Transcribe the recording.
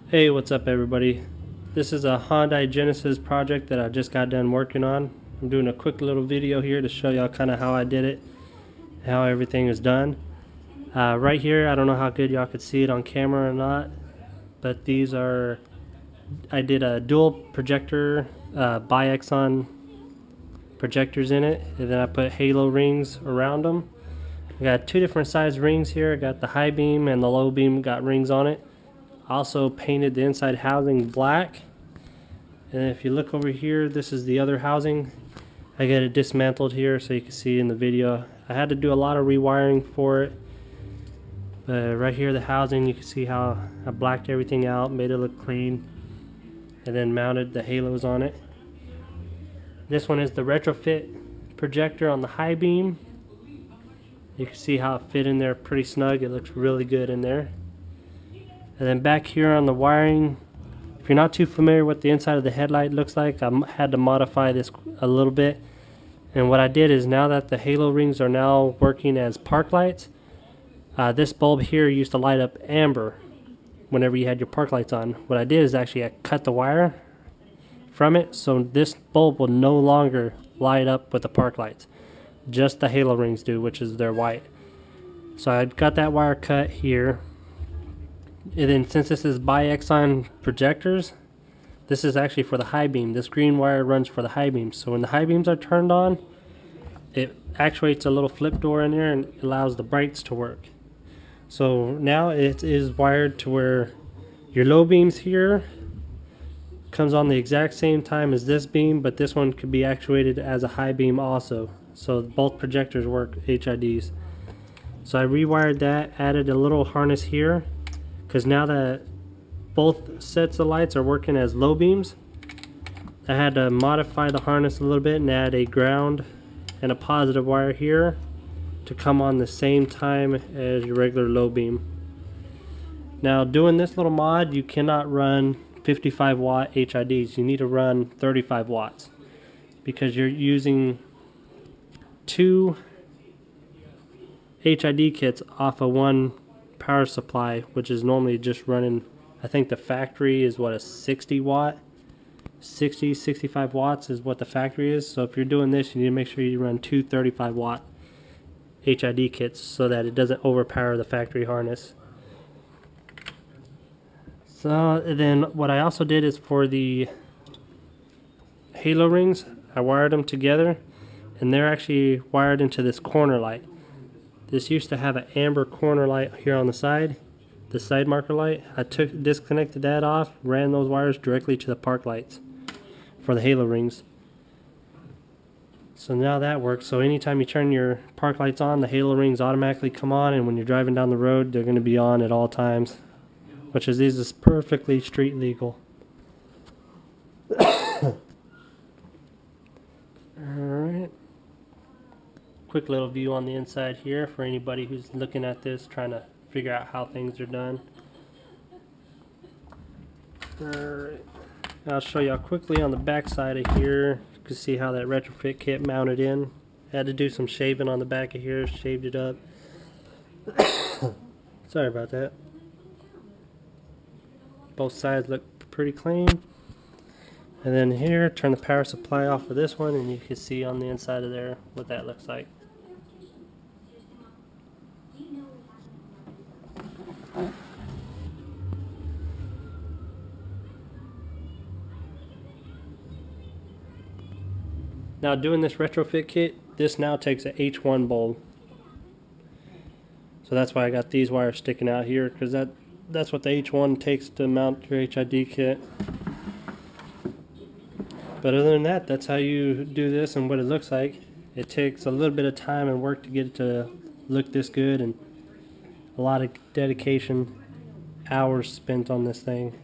Hey, what's up everybody? This is a Hyundai Genesis project that I just got done working on. I'm doing a quick little video here to show y'all kind of how I did it, how everything is done. Right here, I don't know how good y'all could see it on camera or not, but these are, I did a dual projector, bi-axon projectors in it, and then I put halo rings around them. I got two different size rings here. I got the high beam and the low beam got rings on it. Also painted the inside housing black, and if you look over here, this is the other housing. I got it dismantled here so you can see in the video. I had to do a lot of rewiring for it, but right here the housing, you can see how I blacked everything out, made it look clean, and then mounted the halos on it. This one is the retrofit projector on the high beam. You can see how it fit in there pretty snug. It looks really good in there. And then back here on the wiring, if you're not too familiar with the inside of the headlight looks like, I had to modify this a little bit. And what I did is, now that the halo rings are now working as park lights, this bulb here used to light up amber whenever you had your park lights on. What I did is actually I cut the wire from it, so this bulb will no longer light up with the park lights. Just the halo rings do, which is they're white. So I got that wire cut here. And then since this is bi-axon projectors, this is actually for the high beam. This green wire runs for the high beams. So when the high beams are turned on, it actuates a little flip door in there and allows the brights to work. So now it is wired to where your low beams here comes on the exact same time as this beam, but this one could be actuated as a high beam also. So both projectors work HIDs. So I rewired that, added a little harness here, because now that both sets of lights are working as low beams, I had to modify the harness a little bit and add a ground and a positive wire here to come on the same time as your regular low beam. Now doing this little mod, you cannot run 55 watt HIDs. You need to run 35 watts because you're using two HID kits off of one power supply, which is normally just running, I think the factory is what, a 65 watts is what the factory is. So if you're doing this, you need to make sure you run two 35 watt HID kits so that it doesn't overpower the factory harness. So then what I also did is, for the halo rings, I wired them together, and they're actually wired into this corner light. This used to have an amber corner light here on the side, the side marker light. I disconnected that off, ran those wires directly to the park lights for the halo rings. So now that works. So anytime you turn your park lights on, the halo rings automatically come on, and when you're driving down the road, they're going to be on at all times, which is perfectly street legal. Alright. Quick little view on the inside here for anybody who's looking at this, trying to figure out how things are done. Alright, I'll show y'all quickly on the back side of here. You can see how that retrofit kit mounted in. I had to do some shaving on the back of here, shaved it up. Sorry about that. Both sides look pretty clean. And then here, turn the power supply off of this one, and you can see on the inside of there what that looks like. Now doing this retrofit kit, this now takes a H1 bulb. So that's why I got these wires sticking out here, because that's what the H1 takes to mount your HID kit. But other than that, that's how you do this and what it looks like. It takes a little bit of time and work to get it to look this good, and a lot of dedication, hours spent on this thing.